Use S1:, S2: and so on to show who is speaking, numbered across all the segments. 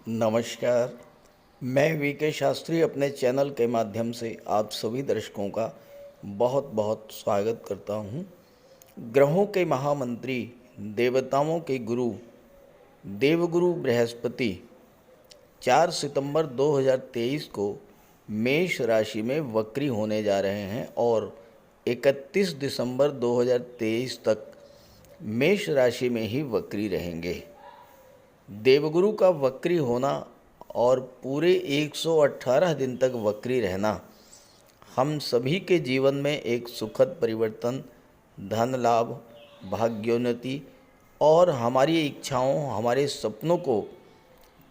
S1: नमस्कार। मैं वीके शास्त्री अपने चैनल के माध्यम से आप सभी दर्शकों का बहुत बहुत स्वागत करता हूं। ग्रहों के महामंत्री, देवताओं के गुरु, देवगुरु बृहस्पति 4 सितंबर 2023 को मेष राशि में वक्री होने जा रहे हैं और 31 दिसंबर 2023 तक मेष राशि में ही वक्री रहेंगे। देवगुरु का वक्री होना और पूरे 118 दिन तक वक्री रहना हम सभी के जीवन में एक सुखद परिवर्तन, धन लाभ, भाग्योन्नति और हमारी इच्छाओं, हमारे सपनों को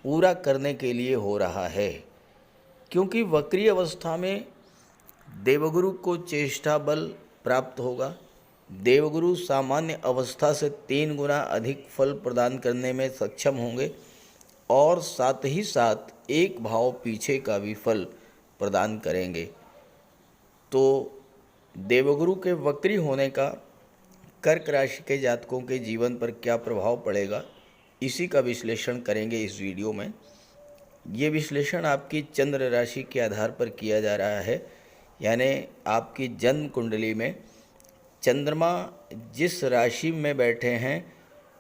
S1: पूरा करने के लिए हो रहा है। क्योंकि वक्री अवस्था में देवगुरु को चेष्टा बल प्राप्त होगा। देवगुरु सामान्य अवस्था से 3 गुना अधिक फल प्रदान करने में सक्षम होंगे और साथ ही साथ एक भाव पीछे का भी फल प्रदान करेंगे। तो देवगुरु के वक्री होने का कर्क राशि के जातकों के जीवन पर क्या प्रभाव पड़ेगा, इसी का विश्लेषण करेंगे इस वीडियो में। ये विश्लेषण आपकी चंद्र राशि के आधार पर किया जा रहा है, यानी आपकी जन्म कुंडली में चंद्रमा जिस राशि में बैठे हैं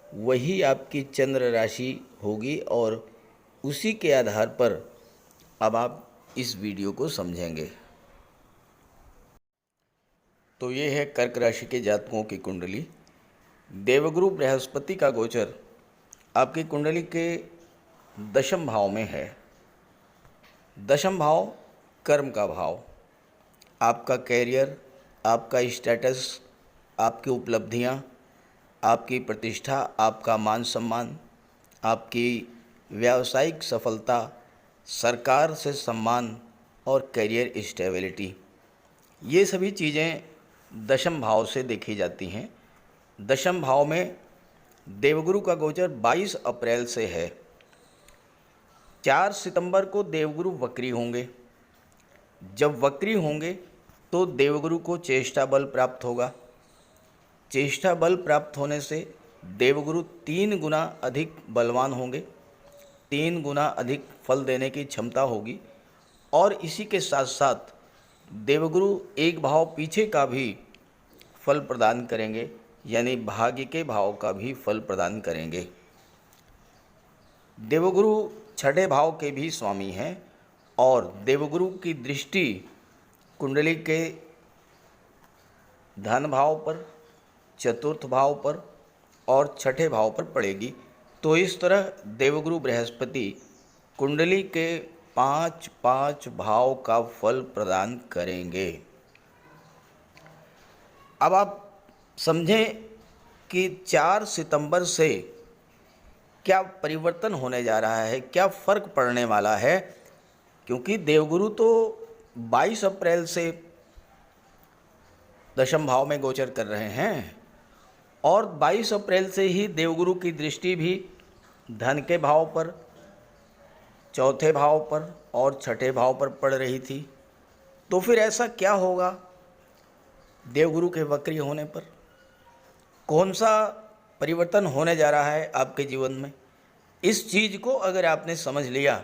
S1: वही आपकी चंद्र राशि होगी और उसी के आधार पर अब आप इस वीडियो को समझेंगे। तो ये है कर्क राशि के जातकों की कुंडली। देवगुरु बृहस्पति का गोचर आपकी कुंडली के दशम भाव में है। दशम भाव कर्म का भाव, आपका कैरियर, आपका स्टेटस, आपकी उपलब्धियां, आपकी प्रतिष्ठा, आपका मान सम्मान, आपकी व्यावसायिक सफलता, सरकार से सम्मान और करियर स्टेबिलिटी, ये सभी चीज़ें दशम भाव से देखी जाती हैं। दशम भाव में देवगुरु का गोचर 22 अप्रैल से है। 4 सितंबर को देवगुरु वक्री होंगे। जब वक्री होंगे तो देवगुरु को चेष्टा बल प्राप्त होगा। चेष्टा बल प्राप्त होने से देवगुरु 3 गुना अधिक बलवान होंगे, 3 गुना अधिक फल देने की क्षमता होगी और इसी के साथ साथ देवगुरु एक भाव पीछे का भी फल प्रदान करेंगे, यानी भाग्य के भाव का भी फल प्रदान करेंगे। देवगुरु 6ठे भाव के भी स्वामी हैं और देवगुरु की दृष्टि कुंडली के धन भाव पर, चतुर्थ भाव पर और 6ठे भाव पर पड़ेगी। तो इस तरह देवगुरु बृहस्पति कुंडली के 5 भाव का फल प्रदान करेंगे। अब आप समझें कि 4 सितंबर से क्या परिवर्तन होने जा रहा है, क्या फ़र्क पड़ने वाला है। क्योंकि देवगुरु तो 22 अप्रैल से दशम भाव में गोचर कर रहे हैं और 22 अप्रैल से ही देवगुरु की दृष्टि भी धन के भाव पर, चौथे भाव पर और 6ठे भाव पर पड़ रही थी। तो फिर ऐसा क्या होगा देवगुरु के वक्री होने पर, कौन सा परिवर्तन होने जा रहा है आपके जीवन में। इस चीज़ को अगर आपने समझ लिया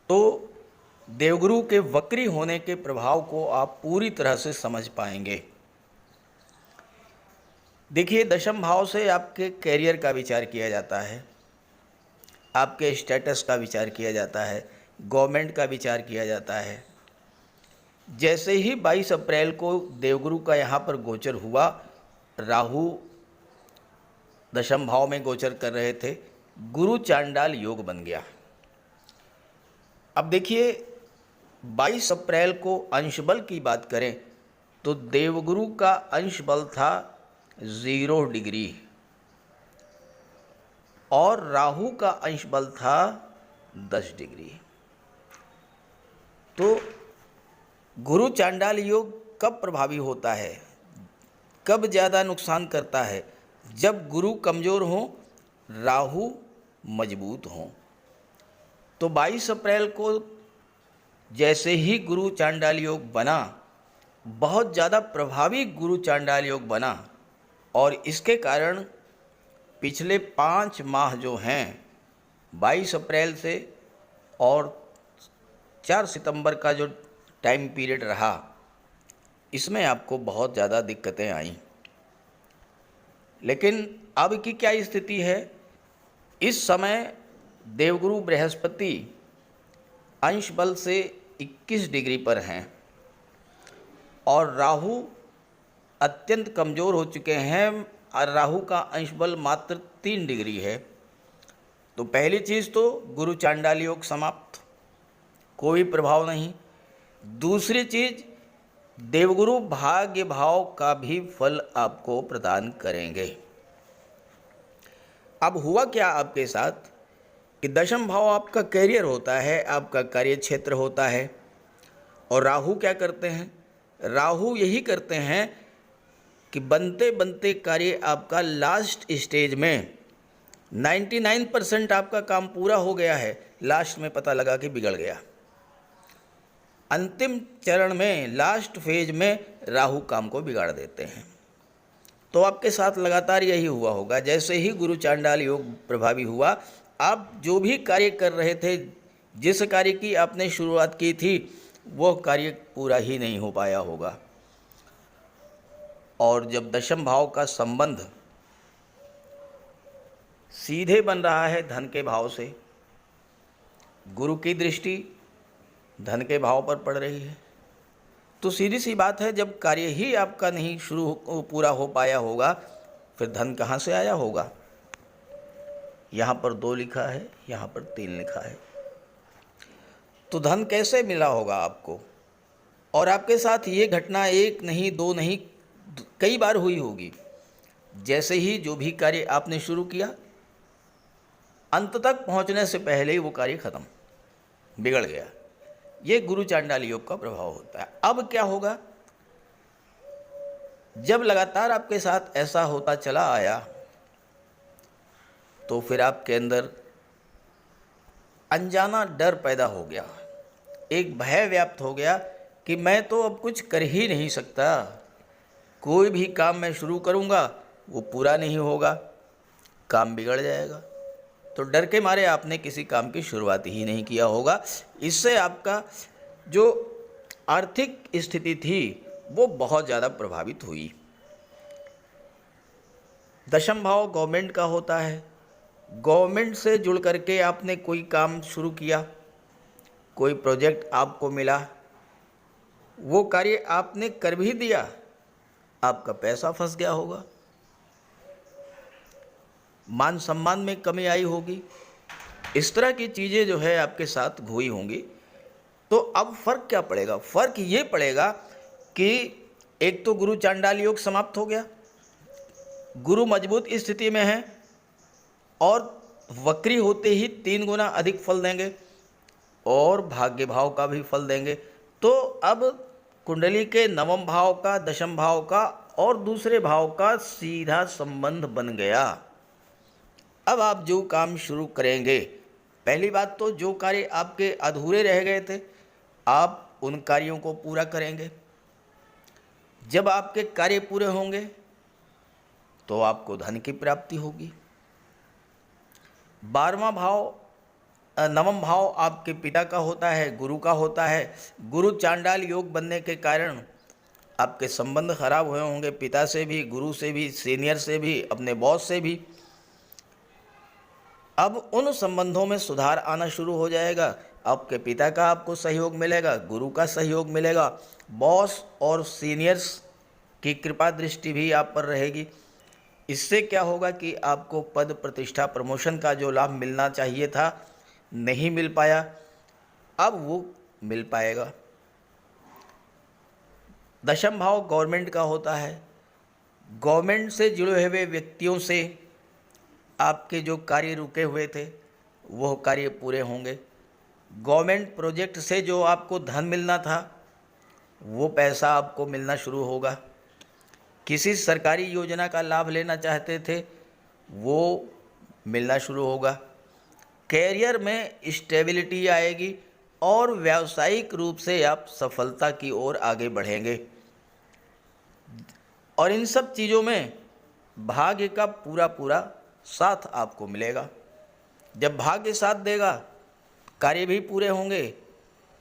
S1: तो देवगुरु के वक्री होने के प्रभाव को आप पूरी तरह से समझ पाएंगे। देखिए, दशम भाव से आपके कैरियर का विचार किया जाता है, आपके स्टेटस का विचार किया जाता है, गवर्नमेंट का विचार किया जाता है। जैसे ही 22 अप्रैल को देवगुरु का यहाँ पर गोचर हुआ, राहु दशम भाव में गोचर कर रहे थे, गुरु चांडाल योग बन गया। अब देखिए, 22 अप्रैल को अंश बल की बात करें तो देवगुरु का अंश बल था 0 डिग्री और राहु का अंश बल था 10 डिग्री। तो गुरु चांडाल योग कब प्रभावी होता है, कब ज़्यादा नुकसान करता है, जब गुरु कमज़ोर हों, राहु मजबूत हों। तो 22 अप्रैल को जैसे ही गुरु चांडाल योग बना, बहुत ज़्यादा प्रभावी गुरु चांडाल योग बना और इसके कारण पिछले 5 माह जो हैं 22 अप्रैल से और 4 सितंबर का जो टाइम पीरियड रहा, इसमें आपको बहुत ज़्यादा दिक्कतें आईं। लेकिन अब की क्या स्थिति है, इस समय देवगुरु बृहस्पति अंश बल से 21 डिग्री पर हैं और राहु अत्यंत कमज़ोर हो चुके हैं और राहु का अंश बल मात्र 3 डिग्री है। तो पहली चीज़ तो गुरु चांडाल योग समाप्त, कोई प्रभाव नहीं। दूसरी चीज़, देवगुरु भाग्य भाव का भी फल आपको प्रदान करेंगे। अब हुआ क्या आपके साथ कि दशम भाव आपका कैरियर होता है, आपका कार्य क्षेत्र होता है, और राहु क्या करते हैं, राहु यही करते हैं कि बनते बनते कार्य आपका लास्ट स्टेज में 99% आपका काम पूरा हो गया है, लास्ट में पता लगा कि बिगड़ गया। अंतिम चरण में, लास्ट फेज में राहु काम को बिगाड़ देते हैं। तो आपके साथ लगातार यही हुआ होगा। जैसे ही गुरु चांडाल योग प्रभावी हुआ, आप जो भी कार्य कर रहे थे, जिस कार्य की आपने शुरुआत की थी, वो कार्य पूरा ही नहीं हो पाया होगा। और जब दशम भाव का संबंध सीधे बन रहा है धन के भाव से, गुरु की दृष्टि धन के भाव पर पड़ रही है, तो सीधी सी बात है, जब कार्य ही आपका नहीं पूरा हो पाया होगा, फिर धन कहाँ से आया होगा। यहाँ पर 2 लिखा है, यहाँ पर 3 लिखा है, तो धन कैसे मिला होगा आपको। और आपके साथ ये घटना 1 नहीं 2 नहीं कई बार हुई होगी। जैसे ही जो भी कार्य आपने शुरू किया, अंत तक पहुँचने से पहले ही वो कार्य खत्म, बिगड़ गया। ये गुरु चांडाल योग का प्रभाव होता है। अब क्या होगा, जब लगातार आपके साथ ऐसा होता चला आया, तो फिर आपके अंदर अनजाना डर पैदा हो गया, एक भय व्याप्त हो गया कि मैं तो अब कुछ कर ही नहीं सकता, कोई भी काम मैं शुरू करूँगा वो पूरा नहीं होगा, काम बिगड़ जाएगा। तो डर के मारे आपने किसी काम की शुरुआत ही नहीं किया होगा। इससे आपका जो आर्थिक स्थिति थी वो बहुत ज़्यादा प्रभावित हुई। दशम भाव गवर्नमेंट का होता है, गवर्नमेंट से जुड़ करके आपने कोई काम शुरू किया, कोई प्रोजेक्ट आपको मिला, वो कार्य आपने कर भी दिया, आपका पैसा फंस गया होगा, मान सम्मान में कमी आई होगी, इस तरह की चीज़ें जो है आपके साथ हुई होंगी। तो अब फ़र्क क्या पड़ेगा, फ़र्क ये पड़ेगा कि एक तो गुरु चांडाल योग समाप्त हो गया, गुरु मजबूत स्थिति में है और वक्री होते ही 3 गुना अधिक फल देंगे और भाग्य भाव का भी फल देंगे। तो अब कुंडली के नवम भाव का, दशम भाव का और दूसरे भाव का सीधा संबंध बन गया। अब आप जो काम शुरू करेंगे, पहली बात तो जो कार्य आपके अधूरे रह गए थे, आप उन कार्यों को पूरा करेंगे। जब आपके कार्य पूरे होंगे तो आपको धन की प्राप्ति होगी। 12वां भाव, नवम भाव आपके पिता का होता है, गुरु का होता है। गुरु चांडाल योग बनने के कारण आपके संबंध खराब हुए होंगे, पिता से भी, गुरु से भी, सीनियर से भी, अपने बॉस से भी। अब उन संबंधों में सुधार आना शुरू हो जाएगा। आपके पिता का आपको सहयोग मिलेगा, गुरु का सहयोग मिलेगा, बॉस और सीनियर्स की कृपा दृष्टि भी आप पर रहेगी। इससे क्या होगा कि आपको पद प्रतिष्ठा प्रमोशन का जो लाभ मिलना चाहिए था, नहीं मिल पाया, अब वो मिल पाएगा। दशम भाव गवर्नमेंट का होता है, गवर्नमेंट से जुड़े हुए व्यक्तियों से आपके जो कार्य रुके हुए थे वो कार्य पूरे होंगे। गवर्नमेंट प्रोजेक्ट से जो आपको धन मिलना था वो पैसा आपको मिलना शुरू होगा। किसी सरकारी योजना का लाभ लेना चाहते थे वो मिलना शुरू होगा। कैरियर में स्टेबिलिटी आएगी और व्यावसायिक रूप से आप सफलता की ओर आगे बढ़ेंगे। और इन सब चीज़ों में भाग्य का पूरा पूरा साथ आपको मिलेगा। जब भाग्य साथ देगा, कार्य भी पूरे होंगे,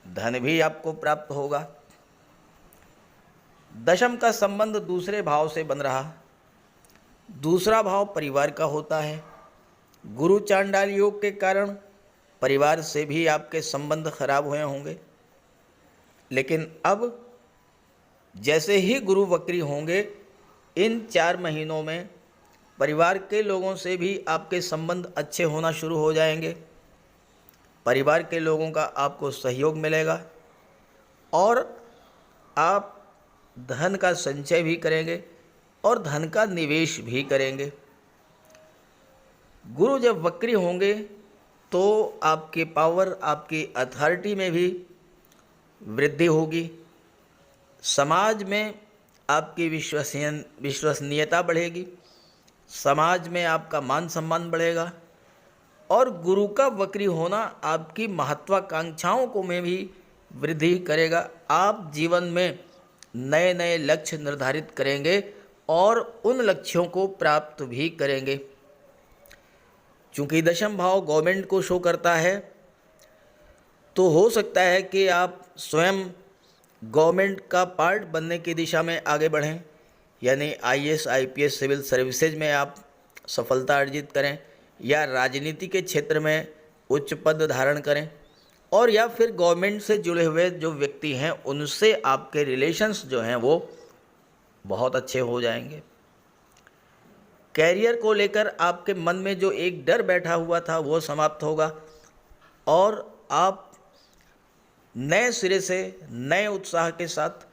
S1: धन भी आपको प्राप्त होगा। दशम का संबंध दूसरे भाव से बन रहा, दूसरा भाव परिवार का होता है। गुरु चांडाल योग के कारण परिवार से भी आपके संबंध खराब हुए होंगे, लेकिन अब जैसे ही गुरु वक्री होंगे, इन 4 महीनों में परिवार के लोगों से भी आपके संबंध अच्छे होना शुरू हो जाएंगे। परिवार के लोगों का आपको सहयोग मिलेगा और आप धन का संचय भी करेंगे और धन का निवेश भी करेंगे। गुरु जब वक्री होंगे तो आपके पावर, आपकी अथॉरिटी में भी वृद्धि होगी। समाज में आपकी विश्वसनीयता बढ़ेगी, समाज में आपका मान सम्मान बढ़ेगा और गुरु का वक्री होना आपकी महत्वाकांक्षाओं को में भी वृद्धि करेगा। आप जीवन में नए नए लक्ष्य निर्धारित करेंगे और उन लक्ष्यों को प्राप्त भी करेंगे। चूँकि दशम भाव गवर्नमेंट को शो करता है, तो हो सकता है कि आप स्वयं गवर्नमेंट का पार्ट बनने की दिशा में आगे बढ़ें, यानी आईएएस, आईपीएस, सिविल सर्विसेज में आप सफलता अर्जित करें, या राजनीति के क्षेत्र में उच्च पद धारण करें, और या फिर गवर्नमेंट से जुड़े हुए जो व्यक्ति हैं उनसे आपके रिलेशंस जो हैं वो बहुत अच्छे हो जाएंगे। कैरियर को लेकर आपके मन में जो एक डर बैठा हुआ था वो समाप्त होगा और आप नए सिरे से, नए उत्साह के साथ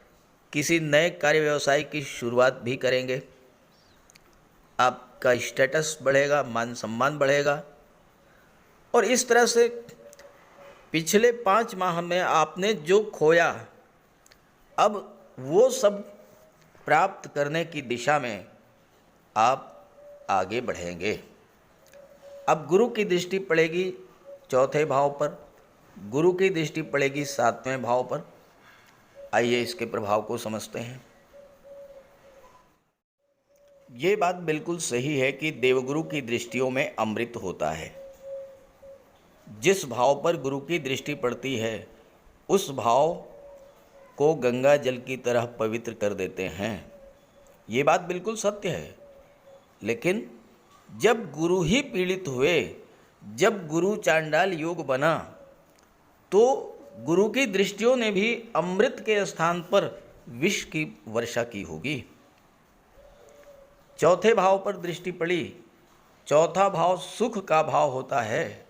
S1: किसी नए कार्य व्यवसाय की शुरुआत भी करेंगे। आपका स्टेटस बढ़ेगा, मान सम्मान बढ़ेगा और इस तरह से पिछले 5 माह में आपने जो खोया, अब वो सब प्राप्त करने की दिशा में आप आगे बढ़ेंगे। अब गुरु की दृष्टि पड़ेगी चौथे भाव पर, गुरु की दृष्टि पड़ेगी 7वें भाव पर। आइए इसके प्रभाव को समझते हैं। ये बात बिल्कुल सही है कि देवगुरु की दृष्टियों में अमृत होता है। जिस भाव पर गुरु की दृष्टि पड़ती है उस भाव को गंगा जल की तरह पवित्र कर देते हैं। ये बात बिल्कुल सत्य है। लेकिन जब गुरु ही पीड़ित हुए, जब गुरु चांडाल योग बना, तो गुरु की दृष्टियों ने भी अमृत के स्थान पर विष की वर्षा की होगी। चौथे भाव पर दृष्टि पड़ी। चौथा भाव सुख का भाव होता है।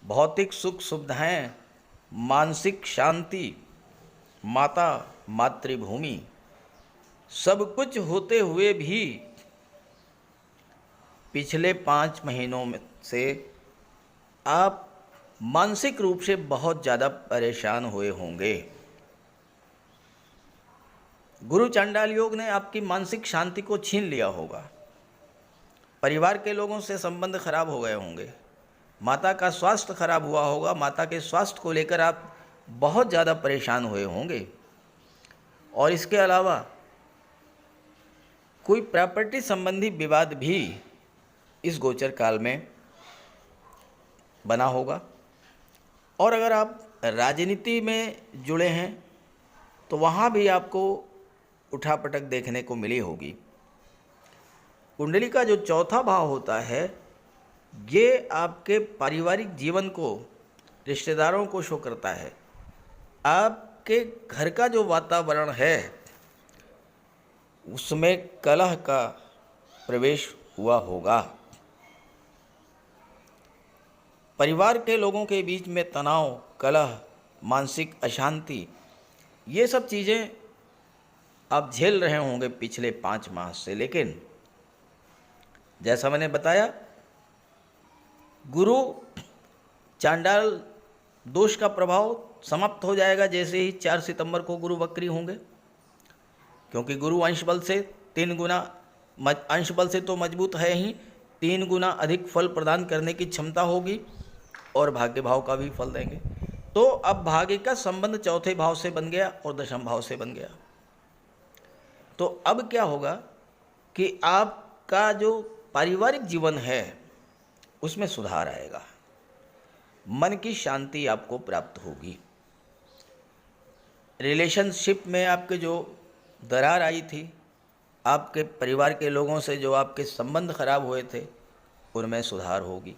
S1: भौतिक सुख सुविधाएं, मानसिक शांति, माता, मातृभूमि, सब कुछ होते हुए भी पिछले 5 महीनों में से आप मानसिक रूप से बहुत ज़्यादा परेशान हुए होंगे। गुरु चांडाल योग ने आपकी मानसिक शांति को छीन लिया होगा। परिवार के लोगों से संबंध खराब हो गए होंगे, माता का स्वास्थ्य खराब हुआ होगा, माता के स्वास्थ्य को लेकर आप बहुत ज़्यादा परेशान हुए होंगे। और इसके अलावा कोई प्रॉपर्टी संबंधी विवाद भी इस गोचर काल में बना होगा। और अगर आप राजनीति में जुड़े हैं तो वहाँ भी आपको उठापटक देखने को मिली होगी। कुंडली का जो चौथा भाव होता है ये आपके पारिवारिक जीवन को, रिश्तेदारों को शो करता है। आपके घर का जो वातावरण है उसमें कलह का प्रवेश हुआ होगा। परिवार के लोगों के बीच में तनाव, कलह, मानसिक अशांति, ये सब चीज़ें आप झेल रहे होंगे पिछले 5 माह से। लेकिन जैसा मैंने बताया, गुरु चांडाल दोष का प्रभाव समाप्त हो जाएगा जैसे ही 4 सितंबर को गुरु वक्री होंगे, क्योंकि गुरु अंश बल से 3 गुना, अंश बल से तो मजबूत है ही, 3 गुना अधिक फल प्रदान करने की क्षमता होगी और भाग्य भाव का भी फल देंगे। तो अब भाग्य का संबंध चौथे भाव से बन गया और दशम भाव से बन गया। तो अब क्या होगा कि आपका जो पारिवारिक जीवन है उसमें सुधार आएगा। मन की शांति आपको प्राप्त होगी। रिलेशनशिप में आपके जो दरार आई थी, आपके परिवार के लोगों से जो आपके संबंध खराब हुए थे, उनमें सुधार होगी।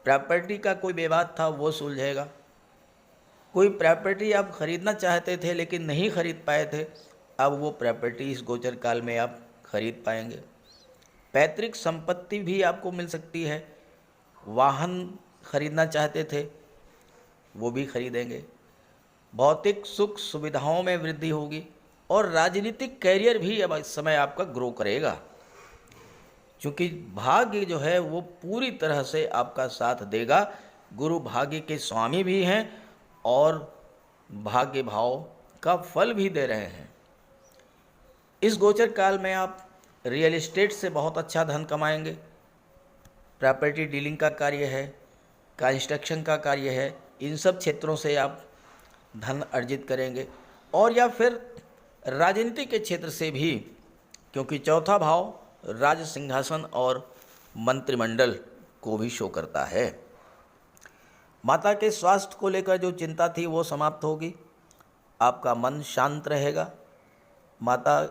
S1: प्रॉपर्टी का कोई विवाद था वो सुलझेगा। कोई प्रॉपर्टी आप खरीदना चाहते थे लेकिन नहीं खरीद पाए थे, अब वो प्रॉपर्टी इस गोचर काल में आप खरीद पाएंगे। पैतृक संपत्ति भी आपको मिल सकती है। वाहन खरीदना चाहते थे वो भी खरीदेंगे। भौतिक सुख सुविधाओं में वृद्धि होगी और राजनीतिक कैरियर भी अब इस समय आपका ग्रो करेगा, क्योंकि भाग्य जो है वो पूरी तरह से आपका साथ देगा। गुरु भाग्य के स्वामी भी हैं और भाग्य भाव का फल भी दे रहे हैं। इस गोचर काल में आप रियल एस्टेट से बहुत अच्छा धन कमाएंगे। प्रॉपर्टी डीलिंग का कार्य है, कंस्ट्रक्शन का कार्य है, इन सब क्षेत्रों से आप धन अर्जित करेंगे। और या फिर राजनीति के क्षेत्र से भी, क्योंकि चौथा भाव राज सिंहासन और मंत्रिमंडल को भी शो करता है। माता के स्वास्थ्य को लेकर जो चिंता थी वो समाप्त होगी। आपका मन शांत रहेगा। माता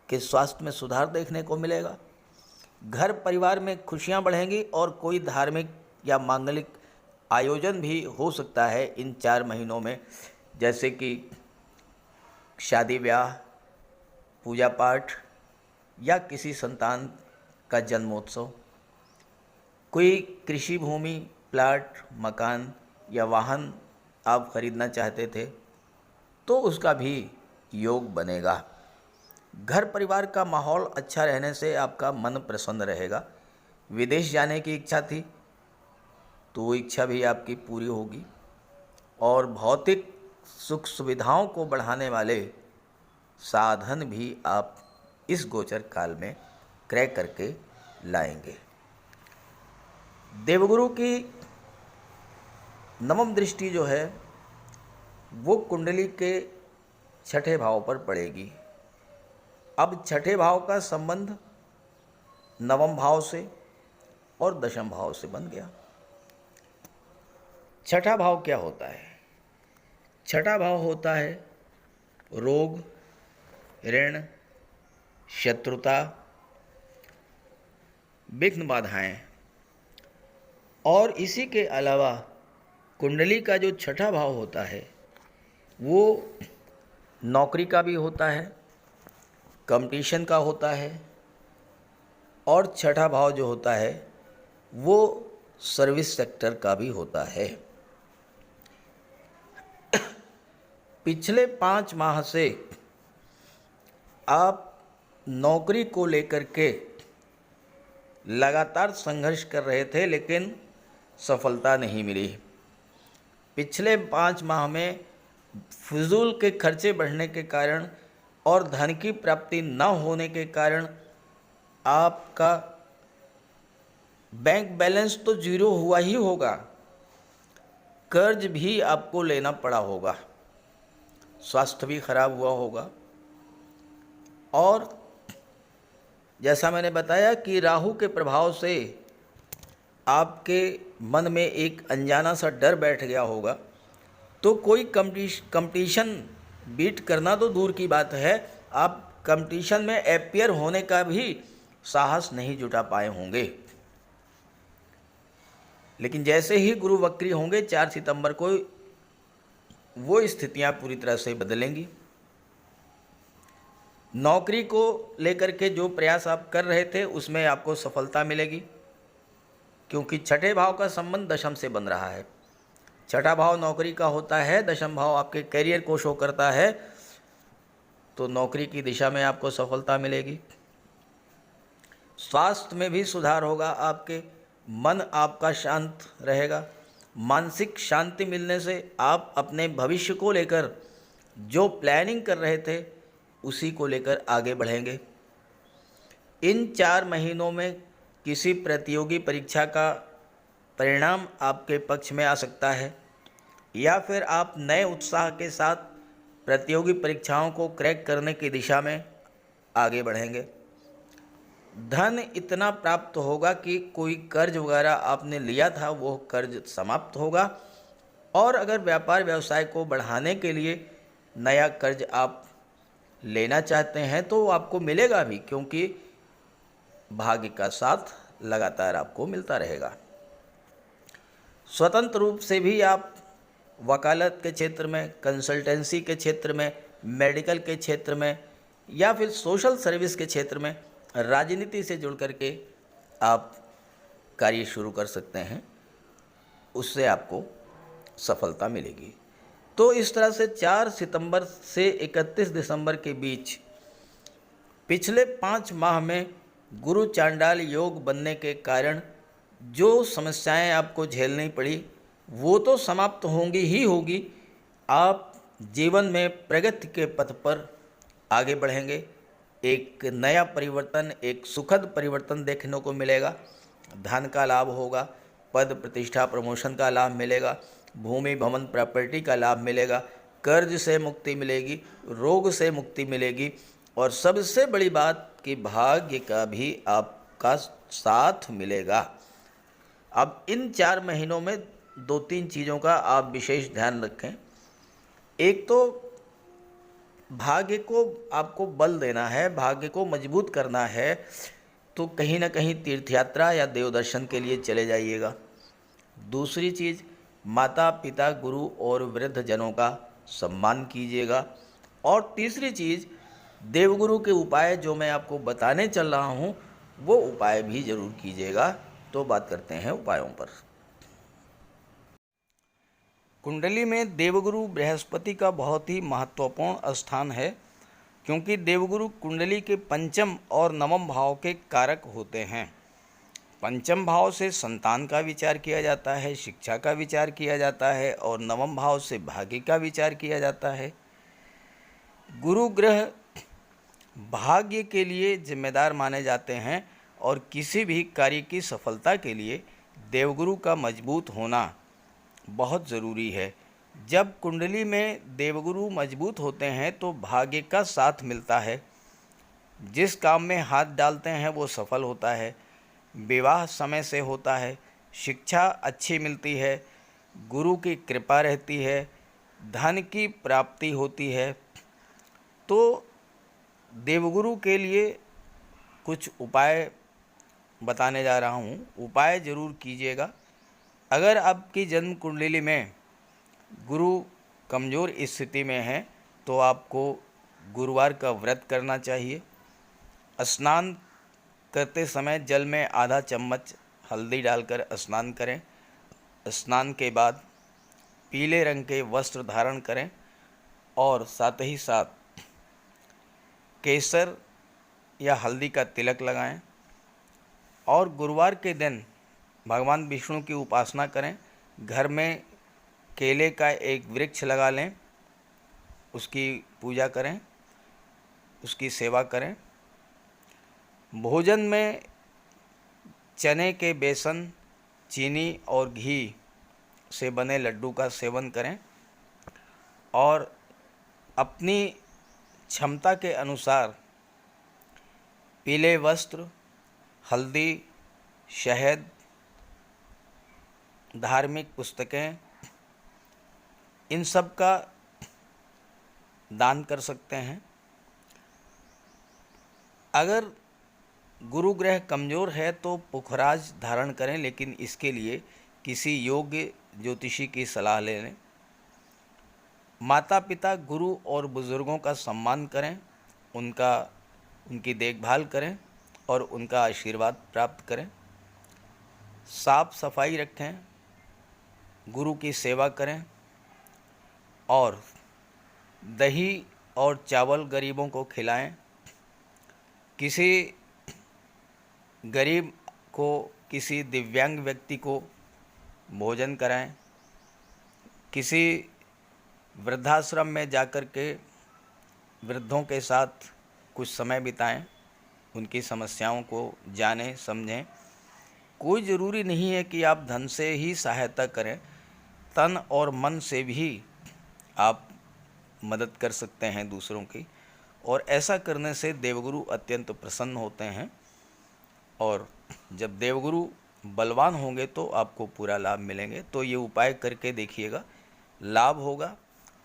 S1: के स्वास्थ्य में सुधार देखने को मिलेगा। घर परिवार में खुशियां बढ़ेंगी और कोई धार्मिक या मांगलिक आयोजन भी हो सकता है इन 4 महीनों में, जैसे कि शादी ब्याह, पूजा पाठ या किसी संतान का जन्मोत्सव। कोई कृषि भूमि, प्लाट, मकान या वाहन आप खरीदना चाहते थे तो उसका भी योग बनेगा। घर परिवार का माहौल अच्छा रहने से आपका मन प्रसन्न रहेगा। विदेश जाने की इच्छा थी तो वो इच्छा भी आपकी पूरी होगी और भौतिक सुख सुविधाओं को बढ़ाने वाले साधन भी आप इस गोचर काल में क्रय करके लाएंगे। देवगुरु की नवम दृष्टि जो है वो कुंडली के 6ठे भाव पर पड़ेगी। अब 6ठे भाव का संबंध नवम भाव से और दशम भाव से बन गया। 6ठा भाव क्या होता है? 6ठा भाव होता है रोग, ऋण, शत्रुता, विघ्न बाधाएं। और इसी के अलावा कुंडली का जो 6ठा भाव होता है वो नौकरी का भी होता है, कंपटीशन का होता है, और 6ठा भाव जो होता है वो सर्विस सेक्टर का भी होता है। पिछले 5 माह से आप नौकरी को लेकर के लगातार संघर्ष कर रहे थे लेकिन सफलता नहीं मिली। पिछले 5 माह में फिजूल के खर्चे बढ़ने के कारण और धन की प्राप्ति न होने के कारण आपका बैंक बैलेंस तो जीरो हुआ ही होगा, कर्ज भी आपको लेना पड़ा होगा, स्वास्थ्य भी खराब हुआ होगा। और जैसा मैंने बताया कि राहु के प्रभाव से आपके मन में एक अनजाना सा डर बैठ गया होगा, तो कोई कंपटीशन बीट करना तो दूर की बात है, आप कंपटीशन में अपीयर होने का भी साहस नहीं जुटा पाए होंगे। लेकिन जैसे ही गुरु वक्री होंगे 4 सितंबर को वो स्थितियां पूरी तरह से बदलेंगी। नौकरी को लेकर के जो प्रयास आप कर रहे थे उसमें आपको सफलता मिलेगी, क्योंकि 6ठे भाव का संबंध दशम से बन रहा है। 6ठा भाव नौकरी का होता है, दशम भाव आपके करियर को शो करता है, तो नौकरी की दिशा में आपको सफलता मिलेगी। स्वास्थ्य में भी सुधार होगा, आपके मन आपका शांत रहेगा। मानसिक शांति मिलने से आप अपने भविष्य को लेकर जो प्लानिंग कर रहे थे उसी को लेकर आगे बढ़ेंगे। इन 4 महीनों में किसी प्रतियोगी परीक्षा का परिणाम आपके पक्ष में आ सकता है, या फिर आप नए उत्साह के साथ प्रतियोगी परीक्षाओं को क्रैक करने की दिशा में आगे बढ़ेंगे। धन इतना प्राप्त होगा कि कोई कर्ज वगैरह आपने लिया था वो कर्ज समाप्त होगा। और अगर व्यापार व्यवसाय को बढ़ाने के लिए नया कर्ज आप लेना चाहते हैं तो वो आपको मिलेगा भी, क्योंकि भाग्य का साथ लगातार आपको मिलता रहेगा। स्वतंत्र रूप से भी आप वकालत के क्षेत्र में, कंसल्टेंसी के क्षेत्र में, मेडिकल के क्षेत्र में या फिर सोशल सर्विस के क्षेत्र में, राजनीति से जुड़ करके आप कार्य शुरू कर सकते हैं, उससे आपको सफलता मिलेगी। तो इस तरह से 4 सितंबर से 31 दिसंबर के बीच पिछले 5 माह में गुरु चांडाल योग बनने के कारण जो समस्याएं आपको झेलनी पड़ी वो तो समाप्त होंगी ही होगी। आप जीवन में प्रगति के पथ पर आगे बढ़ेंगे। एक नया परिवर्तन, एक सुखद परिवर्तन देखने को मिलेगा। धन का लाभ होगा, पद प्रतिष्ठा प्रमोशन का लाभ मिलेगा, भूमि भवन प्रॉपर्टी का लाभ मिलेगा, कर्ज से मुक्ति मिलेगी, रोग से मुक्ति मिलेगी और सबसे बड़ी बात कि भाग्य का भी आपका साथ मिलेगा। अब इन 4 महीनों में 2-3 चीज़ों का आप विशेष ध्यान रखें। एक तो भाग्य को आपको बल देना है, भाग्य को मजबूत करना है, तो कहीं ना कहीं तीर्थ यात्रा या देव दर्शन के लिए चले जाइएगा। दूसरी चीज़, माता पिता गुरु और वृद्ध जनों का सम्मान कीजिएगा। और तीसरी चीज़, देवगुरु के उपाय जो मैं आपको बताने चल रहा हूँ वो उपाय भी ज़रूर कीजिएगा। तो बात करते हैं उपायों पर। कुंडली में देवगुरु बृहस्पति का बहुत ही महत्वपूर्ण स्थान है, क्योंकि देवगुरु कुंडली के पंचम और नवम भाव के कारक होते हैं। पंचम भाव से संतान का विचार किया जाता है, शिक्षा का विचार किया जाता है और नवम भाव से भाग्य का विचार किया जाता है। गुरु ग्रह भाग्य के लिए जिम्मेदार माने जाते हैं और किसी भी कार्य की सफलता के लिए देवगुरु का मजबूत होना बहुत ज़रूरी है। जब कुंडली में देवगुरु मजबूत होते हैं तो भाग्य का साथ मिलता है, जिस काम में हाथ डालते हैं वो सफल होता है, विवाह समय से होता है, शिक्षा अच्छी मिलती है, गुरु की कृपा रहती है, धन की प्राप्ति होती है। तो देवगुरु के लिए कुछ उपाय बताने जा रहा हूँ, उपाय ज़रूर कीजिएगा। अगर आपकी जन्म कुंडली में गुरु कमज़ोर स्थिति में है तो आपको गुरुवार का व्रत करना चाहिए। स्नान करते समय जल में आधा चम्मच हल्दी डालकर स्नान करें। स्नान के बाद पीले रंग के वस्त्र धारण करें और साथ ही साथ केसर या हल्दी का तिलक लगाएं। और गुरुवार के दिन भगवान विष्णु की उपासना करें। घर में केले का एक वृक्ष लगा लें, उसकी पूजा करें, उसकी सेवा करें। भोजन में चने के बेसन, चीनी और घी से बने लड्डू का सेवन करें और अपनी क्षमता के अनुसार पीले वस्त्र, हल्दी, शहद, धार्मिक पुस्तकें, इन सब का दान कर सकते हैं। अगर गुरु ग्रह कमज़ोर है तो पुखराज धारण करें, लेकिन इसके लिए किसी योग्य ज्योतिषी की सलाह ले लें। माता पिता गुरु और बुज़ुर्गों का सम्मान करें, उनकी देखभाल करें और उनका आशीर्वाद प्राप्त करें। साफ सफाई रखें, गुरु की सेवा करें और दही और चावल गरीबों को खिलाएं। किसी गरीब को, किसी दिव्यांग व्यक्ति को भोजन कराएं। किसी वृद्धाश्रम में जाकर के वृद्धों के साथ कुछ समय बिताएं, उनकी समस्याओं को जानें समझें। कोई ज़रूरी नहीं है कि आप धन से ही सहायता करें, तन और मन से भी आप मदद कर सकते हैं दूसरों की, और ऐसा करने से देवगुरु अत्यंत प्रसन्न होते हैं और जब देवगुरु बलवान होंगे तो आपको पूरा लाभ मिलेंगे। तो ये उपाय करके देखिएगा, लाभ होगा।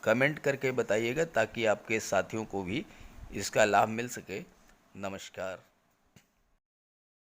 S1: कमेंट करके बताइएगा ताकि आपके साथियों को भी इसका लाभ मिल सके। नमस्कार।